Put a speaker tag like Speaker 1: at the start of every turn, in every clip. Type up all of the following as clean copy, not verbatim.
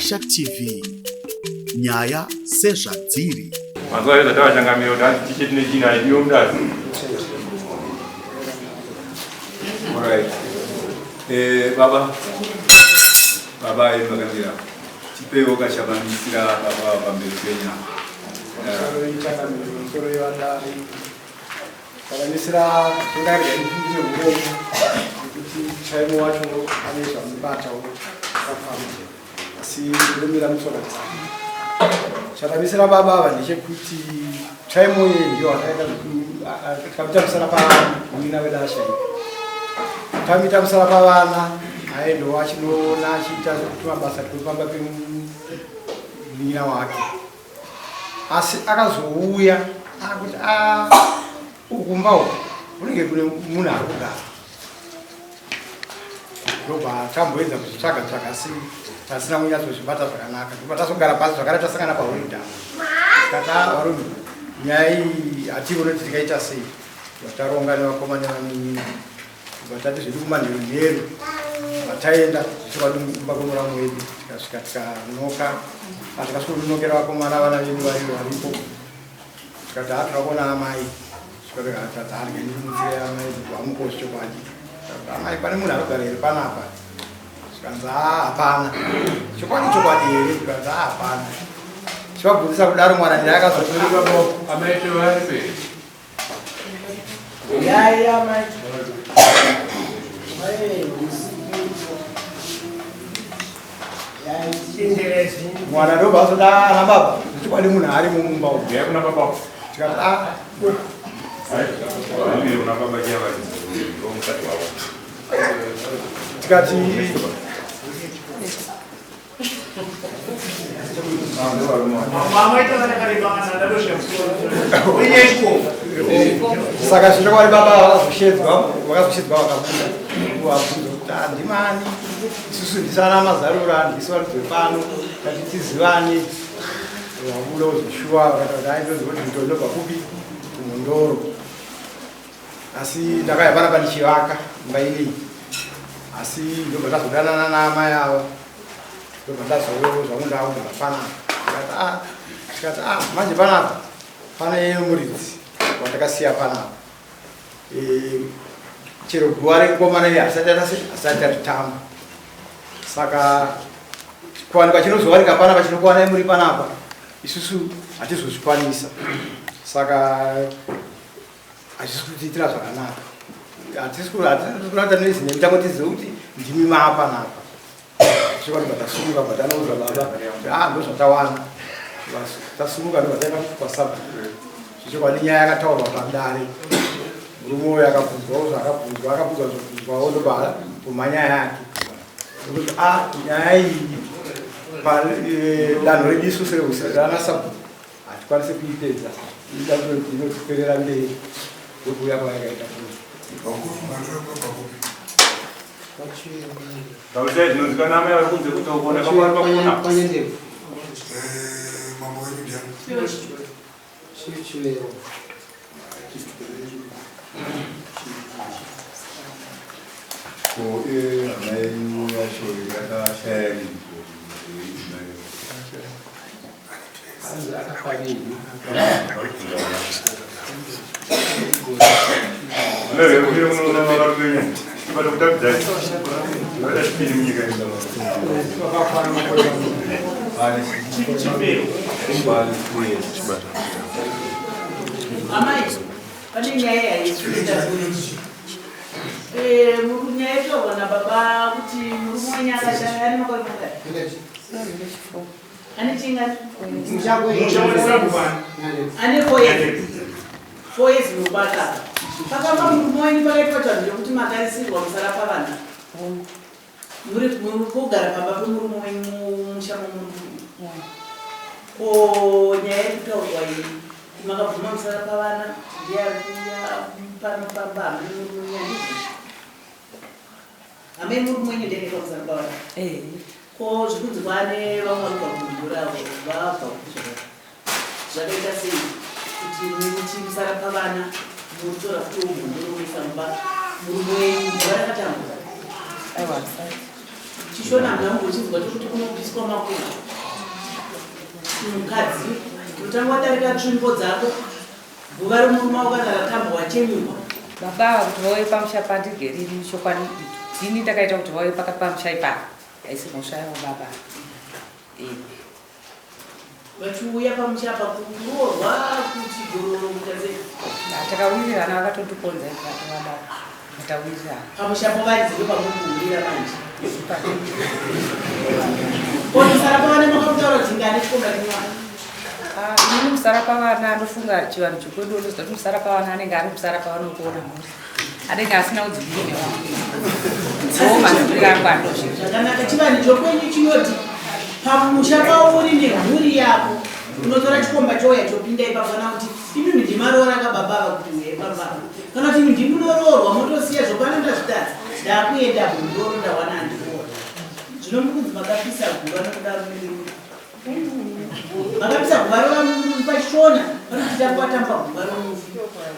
Speaker 1: Mumusha TV. Nyaya sezvadziri.
Speaker 2: Mazuva eza tavachangamiro tichiti nechina idiyo mudasi.
Speaker 3: Alright. Baba makamira. Chipewo kashabanisira baba pamberi penya.
Speaker 4: Kabanisira tunarya ibyo ngo chaimo wacho anesha mbata kafamu. Si lumira msona. Chabanisira baba banishe kuti chaimo ndio akaenda kabita sana pa mina weda shai. Kamita msala pa vana aendo wachinoona chita kutua basa kupamba pe mina wake. Asi akazouya akuti ukumbawo unenge kune munhu ari kugara ndobva tamboedza kuzotsvaga asi tasina kunyatsozvibata zvakanaka ndobva tazogara pasi zvakare tasangana pahoridha kata varume nyaya iyi hatikonoti tikaita sei taronga nevakoma nevanini kubva tati zviri kumanheronhero vataenda tichikwadumbakomora mwedu tikasvika tikanoka atikasvodunokera vakomana vana vedu varipo tikati hatirakuona amai amai pane munhu anogara here panapa zvikanzi hapana chokwadi here zvikanzi hapana chivabvunzisa kudaro mwana ndiri akazotorika
Speaker 2: Amaite varipe.
Speaker 4: yaya mai mwana ndobva azoda ana baba chokwadi munhu ari mumumba umu
Speaker 2: Kuna baba.
Speaker 4: tikati tikati saka zvinokwadi baba vakazoshedzwa vakabuda wabvunza kuti handimani isusu ndisana mazarura ndisi varudzwe pano kati tizivane wabuda uzoshuwa vakati aindozoti ndondobva kupi kumundoro asi ndakaya panapa ndichivaka imba inei asi ndobva ndazodanana naamai ava ndobva ndazozvamu ndaugara panapa tikati manje panapa pane muridzi watakasiya panapa chero guva renkomana iyi asati atitamba saka kuwanikwa chinozowanika panapa chinokuwanai muri panapa isusu hatizozvikwanisa saka hatisi kutiitira zvakanaka hatisi kunata nezine mitambo tizive kuti ndimi maapanapa tichikwanibva tasumuka bva tanouza baba ndozvatawana tasumuka ndobva taenda kwasabha zvichikwadi nyaya yakataurwa pandare murume uyo akabvunzwawo zvakabvunzwawo ndobva pomhanya yake kuti nyaya iyi danho redu isusu rana sabha hatikwanisi kuipedza inotiperera mberi yokuya kwayakaita
Speaker 5: kugara pamba pemurume wenyu mushamo nyaya yekutaurwa iyi makabvuma musara pavana ndiyakuya panofamba hambe murume hambe murume wenyu ndiyakaita musara pavana ko zvikunzwa nevamwe vanogara kuguravo vabva zvakaita sei kuti muchimusara pavana mutora kuti murume samba murume wenyu varakatambura Chishona mnangu uchizwa chokuti kunopiswa makuva. Mukadzi, utangwa darika nzvimbo dzako. Guva romurume wakazara wachenyuka.
Speaker 6: Baba kuti vauye pamusha pandigeriri chokwadi dzini takaita kuti vauye pamusha ipapo. Aisi musha baba.
Speaker 5: Vachiuya pamusha pakuroorwa kuti gororo mukazeni.
Speaker 6: Takawirirana vakatotikonza baba. Takawirirana.
Speaker 5: Pamusha pavadziri pamukuwirira manje. Sara pavane makakutaura dzingane chikomba chimwana.
Speaker 6: Ini musara pavana anofunga chivanhu chikwedu unozoti musara pavana anenge ari musara pavano kuona mhuri. Anenge asina kudzivirira nevanhu. Maziviro angu andosvika.
Speaker 5: Zvakanaka chivanhu chokwenyu chinoti pamusha pauri nemhuri yako unotora chikomba chouya chopinda ipapo kana kuti imi ndimaroora kababa kuti uye pambapa. Kana kuti ndimunoroorwa motosiya zvopano ndazvitadza. Ndakuenda kundoro ndawana ndikuona. Zvino mukunzi makapisa guva nokudaro nemiri. Makapisa guva pachishona panochita kwatamba guva romufi.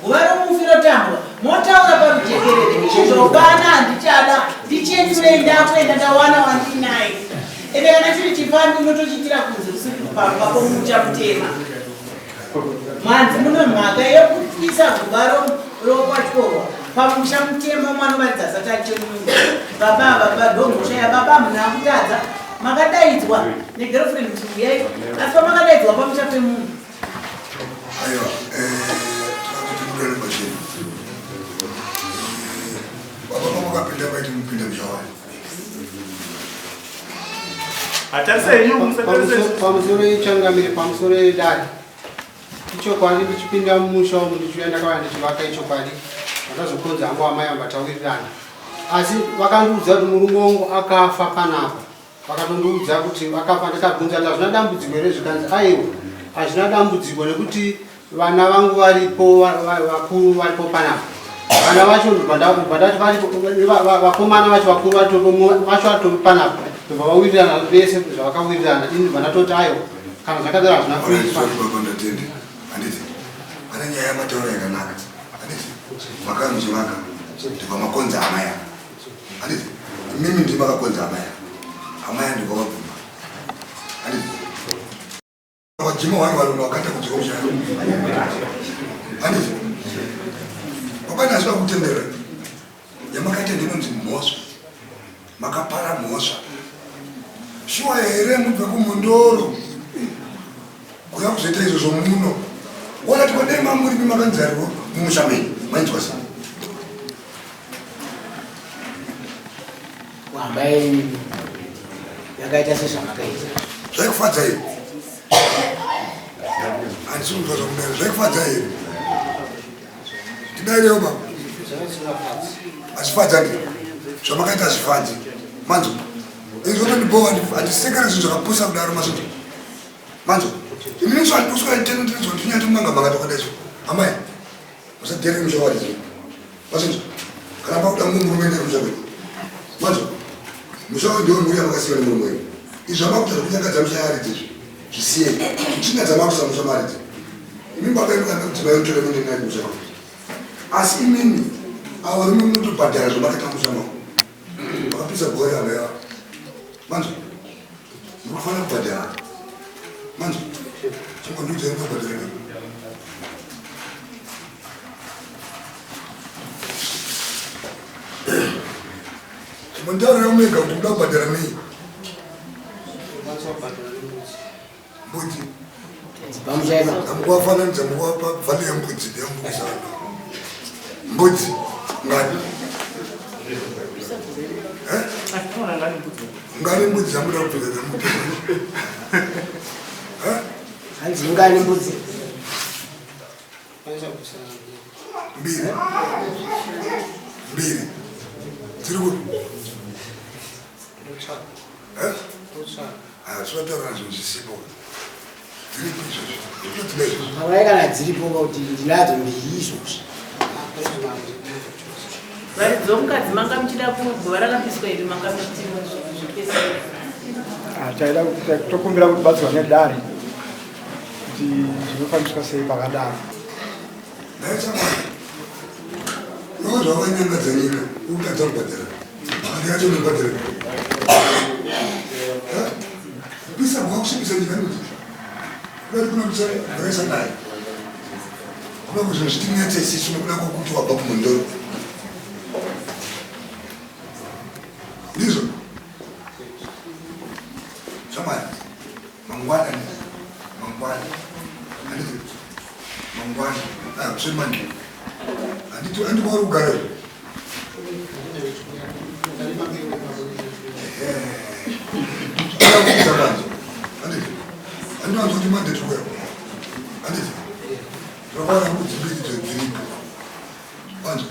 Speaker 5: Guva romufi rotambwa motaura parujekerere chizopana handichada ndichenjurei ndakuenda ndawana wandinaye. Ende kana chiri chifambi unotochitira kunze usiku pamba pomucha kutema. Mwanzi muno mhaka yekupisa guva rokwachorwa pamusha mutema mwana vadzasa tachemungu. Baba ndongosha yababa munakutadza. Makadaidzwa negirlfriend kuti uyai asi pamakadaidzwa pamusha pemunhu.
Speaker 7: Aiwa, takakuti kudare pacheni. Baba pamakapinda paiti mupinda mushawari.
Speaker 8: Pamusoro ichangamire pamusoro edare. Ichokwadi ndichipinda mumusha umu ndichiuya ndakauya ndichivaka ichokwadi. Vakazokonza hangu amai vambatawirirana. Asi vakandiudza kuti murume wangu akafa panapa. Vakatondiudza kuti akafa ndakabvunza kuti hazvina dambudziko here zvikanzi aiwa. Hazvina dambudziko nekuti vana vangu varipo vakuru varipo panapa. Vana vacho vakomana vacho vakuru vacho vatori panapa. Ndobva vawirirana vese zvavakawirirana ini vanatoti aiwa. Kana zvakadaro hazvina kuitwa.
Speaker 7: Handiti. Pane nyaya yamataura yakanaka. Handiti. Makanzivaka ndibva makonza amaya. Handiti. Mimi ndimakakonza amaya. Amaya ndibva vabvuma. Handiti. Wajima wangu waluna wakata kujikomsha. Handiti. Papa naswa kutendera. Yamakaita ndinonzi mhosva. Makapara mhosva. Shuwa here mubve kumundoro. Kuya kuzoita izvo muno. Wala tikode mamuri bimakanzarwo mumushameni. Mainzwa sei?
Speaker 9: Wambai yakaita sezvamakaita.
Speaker 7: Zvaikufadza here? Handisi kuzwa zvamunero. Zvaikufadza here? Tidairewo baba. Hazvifadza ndi. Zvamakaita hazvifadzi. Manzo. Izvotondibhowa handisekera zvinhu zvakapusa kudaro masoti. Manzo. Ini zvandipuswa ndinotendedzwa ndinyati manga tokadaiso. Amai. Musadhere mushawari zvo. Masoti. Kana pakuda murume mushawari. Manzo. Mushawari ndio muri amakasiya murume. Izvo amakuta kunyangadza mushawari dzizvo. Zvisiye. China dzamakusa mushawari dzizvo. Imi baba inu kana kuti bayotore mune nayi mushawari. Asi imini awa rimwe munotobhadhara zvamakaita mushawari. Makapisa gore amaya. Manzo. Mukufanira kubhadhara. Manzo. Chingondudza kubhadhara. Chimontaura yomega kuti kuda kubhadhara nei? Mbudzi.
Speaker 9: Pamusha
Speaker 7: Amukuvafananidza mukuvapa vhale yembudzi yembudzi. Mbudzi. Ngani? Ngani mbudzi zamuda kupfeka dzamuda.
Speaker 9: hanzi ngani mbudzi.
Speaker 7: Mbiri. Mbiri. Dziri kuti? Zvinotaura nazvo zvisipo. Dziripo izvozvo.
Speaker 9: Mavai kana dziripo kuti ndinadzo mbiri izvozvo.
Speaker 5: Varidzo mukadzi manga muchida kuguva rakapiswa iri manga muchitima zvipesa.
Speaker 4: Taida tokumbira kuti batsirwa nedare kuti zvinofambiswa sei pakadaro.
Speaker 7: Naitsama. Iwo zvavanyanga dzanyika. Ukatadza kubhadhara. Mari yacho unobhadhara. Bisa kushibisa nyika noti. Kwari kuna mutsa naye. Kuna kuzvitinetse sisi nokuda kwokuti wabva kumundoro. Ndizvo. Shamani. Mangwana. Mangwana. Kusvemani. Andikwauri kugara. Andinowanza kuti mande tukwera. Anditi. Tinofanira kudzimbiri dziripo. Wanzo.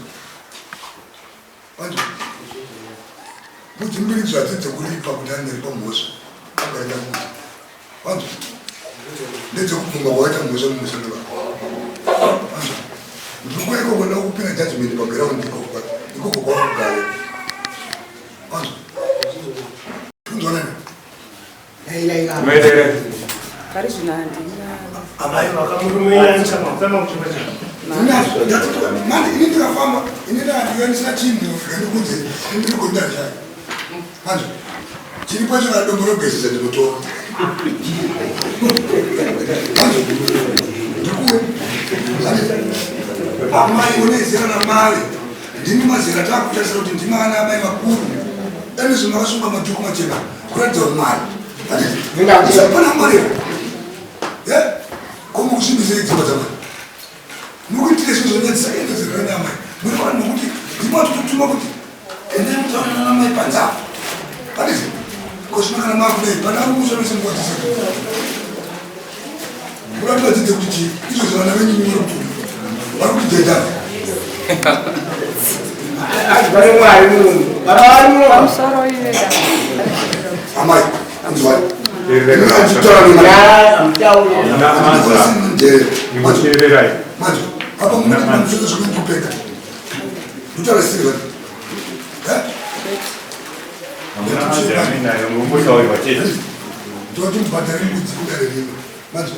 Speaker 7: Kudzimbiri dzadzidze kuripa kuti aneri pamhosva. Akaita kuti. Wanzo. Ndedzekufunga kwaita mhosva mumushando wako. Wanzo. Ndikuwa ikoko ndakupinda judgment paground ikoko kwakugara. Wanzo. Kunzwanani?
Speaker 2: Medere.
Speaker 6: Parizvinandi.
Speaker 4: Amai vakamurumeiranisa mafema kuchimba chako.
Speaker 7: Mani ini ndikafamba ini ndakatikanisa chinhu ndikudze ndirikonda zvake. Manzo. Chiri pacho kana dombo robhesisa ndinotora. Manzo. Ndikuwe. Amai unezera namari. Ndini mazera takutasira kuti ndima ana amai makuru. Ene zvinhu vakasunga madhuku machena. Kuratidza umwari. Ndisapana mari. Como kusimbisa idzimba dzamai. Mukuitire zvinhu zvonyadzisa ende zirana namai. Muri vanhu nokuti ndima tototuma kuti endai mutaurana namai panzapa. Padizi. Kosinakana makudai pana mumushamisa mukwatisa. Uratodzidze kuti chii izvo vana venyu muri kuti vari kutidhedhana.
Speaker 9: Vari mwari munhu. Vari munhu.
Speaker 6: Pamusoro ivega.
Speaker 7: Amai, unzwani. Manzo, apa munhu zvekupeka. Utarasiri vanhu. Toti mubhadhare mudzi kudare rino. Manzo,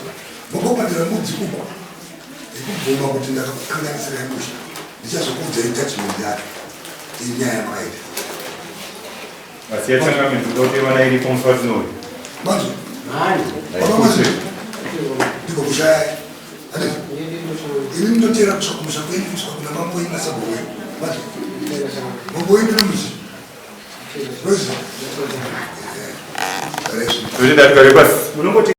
Speaker 7: mungobhadhara mudzi uko. Ndikubvuma kuti ndakakanganisira musha. Ndichazokuudzai judgment yake. Inyaya yamaita.
Speaker 2: Asi yatsangamidzi kuti vana iri pomufadzi noi.
Speaker 7: Manzo. Baba manzo. Ndiko kushaya. Anditi. Ini ndinotera kusvika kumusha kwenyu kusvika kuna mambo wenyu nasabho wenyu. Manzo. Mambo wenyu nomuzi. Rozi.
Speaker 2: Zvinoda kugare pasi.